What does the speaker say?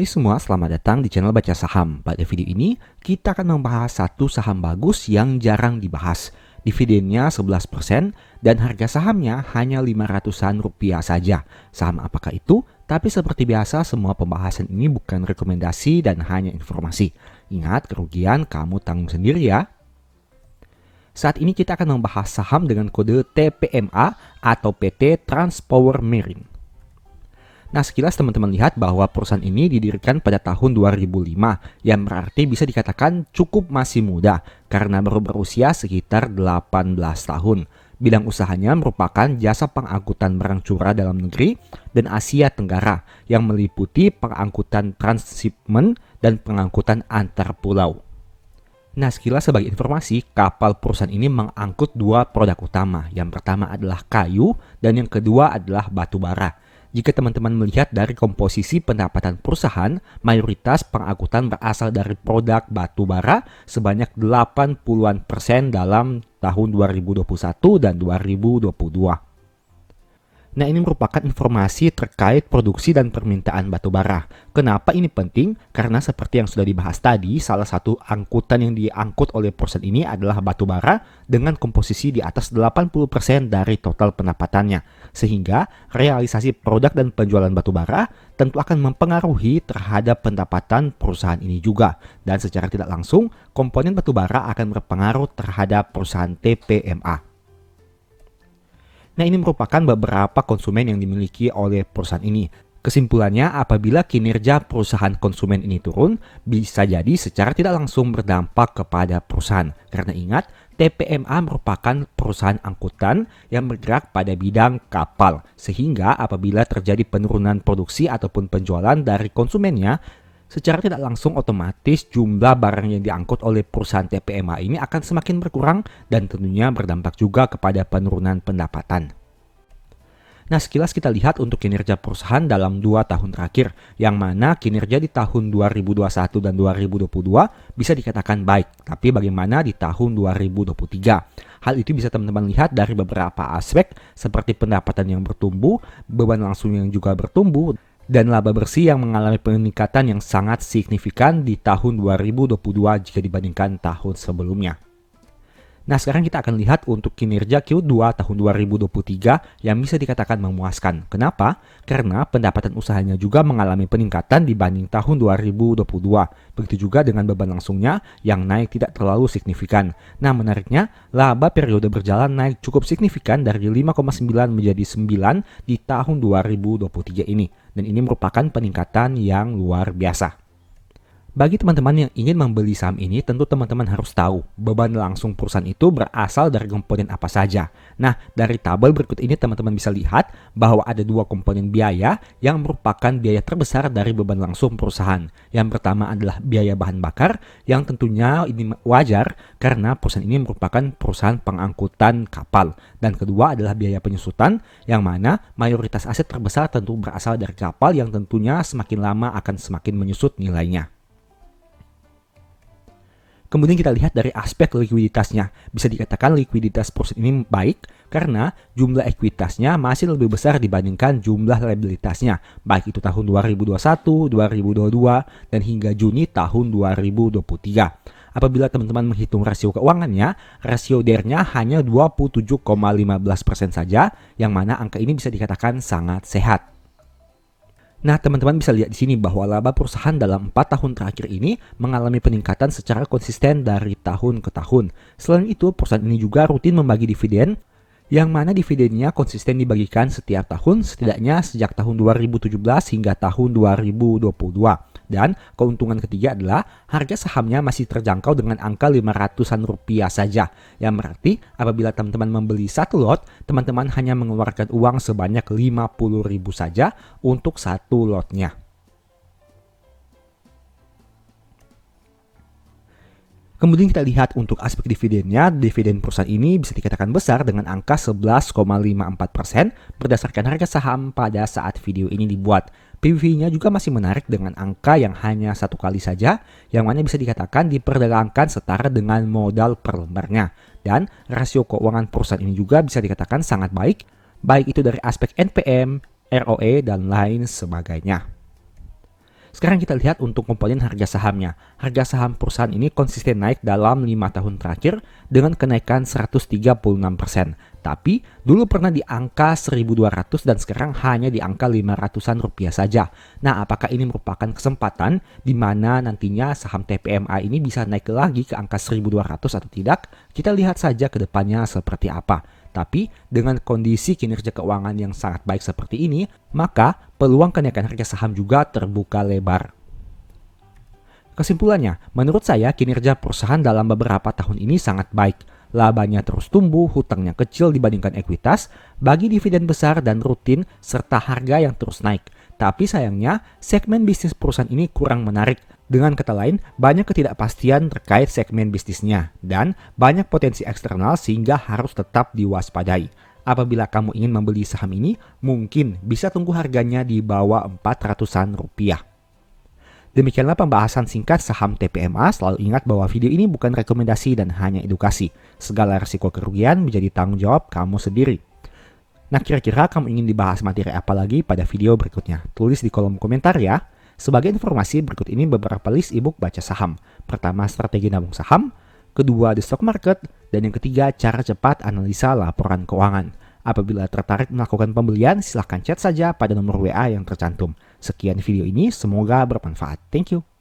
Hai semua, selamat datang di channel Baca Saham. Pada video ini, kita akan membahas satu saham bagus yang jarang dibahas. Dividennya 11% dan harga sahamnya hanya 500-an rupiah saja. Saham apakah itu? Tapi seperti biasa, semua pembahasan ini bukan rekomendasi dan hanya informasi. Ingat, kerugian kamu tanggung sendiri ya. Saat ini kita akan membahas saham dengan kode TPMA atau PT Transpower Marine. Nah, sekilas teman-teman lihat bahwa perusahaan ini didirikan pada tahun 2005, yang berarti bisa dikatakan cukup masih muda karena baru berusia sekitar 18 tahun. Bidang usahanya merupakan jasa pengangkutan barang curah dalam negeri dan Asia Tenggara yang meliputi pengangkutan transshipment dan pengangkutan antar pulau. Nah, sekilas sebagai informasi, kapal perusahaan ini mengangkut dua produk utama. Yang pertama adalah kayu dan yang kedua adalah batu bara. Jika teman-teman melihat dari komposisi pendapatan perusahaan, mayoritas pengangkutan berasal dari produk batu bara sebanyak 80% dalam tahun 2021 dan 2022. Nah, ini merupakan informasi terkait produksi dan permintaan batu bara. Kenapa ini penting? Karena seperti yang sudah dibahas tadi, salah satu angkutan yang diangkut oleh perusahaan ini adalah batu bara dengan komposisi di atas 80% dari total pendapatannya. Sehingga realisasi produk dan penjualan batu bara tentu akan mempengaruhi terhadap pendapatan perusahaan ini juga. Dan secara tidak langsung, komponen batu bara akan berpengaruh terhadap perusahaan TPMA. Nah, ini merupakan beberapa konsumen yang dimiliki oleh perusahaan ini. Kesimpulannya, apabila kinerja perusahaan konsumen ini turun, bisa jadi secara tidak langsung berdampak kepada perusahaan. Karena ingat, TPMA merupakan perusahaan angkutan yang bergerak pada bidang kapal. Sehingga apabila terjadi penurunan produksi ataupun penjualan dari konsumennya, secara tidak langsung otomatis jumlah barang yang diangkut oleh perusahaan TPMA ini akan semakin berkurang dan tentunya berdampak juga kepada penurunan pendapatan. Nah, sekilas kita lihat untuk kinerja perusahaan dalam 2 tahun terakhir, yang mana kinerja di tahun 2021 dan 2022 bisa dikatakan baik, tapi bagaimana di tahun 2023? Hal itu bisa teman-teman lihat dari beberapa aspek seperti pendapatan yang bertumbuh, beban langsung yang juga bertumbuh, dan laba bersih yang mengalami peningkatan yang sangat signifikan di tahun 2022 jika dibandingkan tahun sebelumnya. Nah, sekarang kita akan lihat untuk kinerja Q2 tahun 2023 yang bisa dikatakan memuaskan. Kenapa? Karena pendapatan usahanya juga mengalami peningkatan dibanding tahun 2022. Begitu juga dengan beban langsungnya yang naik tidak terlalu signifikan. Nah, menariknya, laba periode berjalan naik cukup signifikan dari 5,9 menjadi 9 di tahun 2023 ini. Dan ini merupakan peningkatan yang luar biasa. Bagi teman-teman yang ingin membeli saham ini, tentu teman-teman harus tahu beban langsung perusahaan itu berasal dari komponen apa saja. Nah, dari tabel berikut ini teman-teman bisa lihat bahwa ada dua komponen biaya yang merupakan biaya terbesar dari beban langsung perusahaan. Yang pertama adalah biaya bahan bakar, yang tentunya ini wajar karena perusahaan ini merupakan perusahaan pengangkutan kapal. Dan kedua adalah biaya penyusutan, yang mana mayoritas aset terbesar tentu berasal dari kapal yang tentunya semakin lama akan semakin menyusut nilainya. Kemudian kita lihat dari aspek likuiditasnya. Bisa dikatakan likuiditas perusahaan ini baik karena jumlah ekuitasnya masih lebih besar dibandingkan jumlah liabilitasnya. Baik itu tahun 2021, 2022, dan hingga Juni tahun 2023. Apabila teman-teman menghitung rasio keuangannya, rasio DER-nya hanya 27,15% saja, yang mana angka ini bisa dikatakan sangat sehat. Nah, teman-teman bisa lihat di sini bahwa laba perusahaan dalam 4 tahun terakhir ini mengalami peningkatan secara konsisten dari tahun ke tahun. Selain itu, perusahaan ini juga rutin membagi dividen, yang mana dividennya konsisten dibagikan setiap tahun, setidaknya sejak tahun 2017 hingga tahun 2022. Dan keuntungan ketiga adalah harga sahamnya masih terjangkau dengan angka 500-an rupiah saja. Yang berarti apabila teman-teman membeli satu lot, teman-teman hanya mengeluarkan uang sebanyak 50.000 saja untuk satu lotnya. Kemudian kita lihat untuk aspek dividennya, dividen perusahaan ini bisa dikatakan besar dengan angka 11,54% berdasarkan harga saham pada saat video ini dibuat. PBV-nya juga masih menarik dengan angka yang hanya 1 kali saja, yang mana bisa dikatakan diperdagangkan setara dengan modal per lembarnya. Dan rasio keuangan perusahaan ini juga bisa dikatakan sangat baik itu dari aspek NPM, ROE, dan lain sebagainya. Sekarang kita lihat untuk komponen harga sahamnya. Harga saham perusahaan ini konsisten naik dalam 5 tahun terakhir dengan kenaikan 136%. Tapi dulu pernah di angka 1.200 dan sekarang hanya di angka 500-an rupiah saja. Nah, apakah ini merupakan kesempatan di mana nantinya saham TPMA ini bisa naik lagi ke angka 1.200 atau tidak? Kita lihat saja ke depannya seperti apa. Tapi dengan kondisi kinerja keuangan yang sangat baik seperti ini, maka peluang kenaikan harga saham juga terbuka lebar. Kesimpulannya, menurut saya kinerja perusahaan dalam beberapa tahun ini sangat baik. Labanya terus tumbuh, hutangnya kecil dibandingkan ekuitas, bagi dividen besar dan rutin, serta harga yang terus naik. Tapi sayangnya, segmen bisnis perusahaan ini kurang menarik. Dengan kata lain, banyak ketidakpastian terkait segmen bisnisnya dan banyak potensi eksternal sehingga harus tetap diwaspadai. Apabila kamu ingin membeli saham ini, mungkin bisa tunggu harganya di bawah 400-an rupiah. Demikianlah pembahasan singkat saham TPMA. Selalu ingat bahwa video ini bukan rekomendasi dan hanya edukasi. Segala risiko kerugian menjadi tanggung jawab kamu sendiri. Nah, kira-kira kamu ingin dibahas materi apa lagi pada video berikutnya? Tulis di kolom komentar ya. Sebagai informasi, berikut ini beberapa list ebook baca saham. Pertama, strategi nabung saham. Kedua, the stock market. Dan yang ketiga, cara cepat analisa laporan keuangan. Apabila tertarik melakukan pembelian, silahkan chat saja pada nomor WA yang tercantum. Sekian video ini, semoga bermanfaat. Thank you.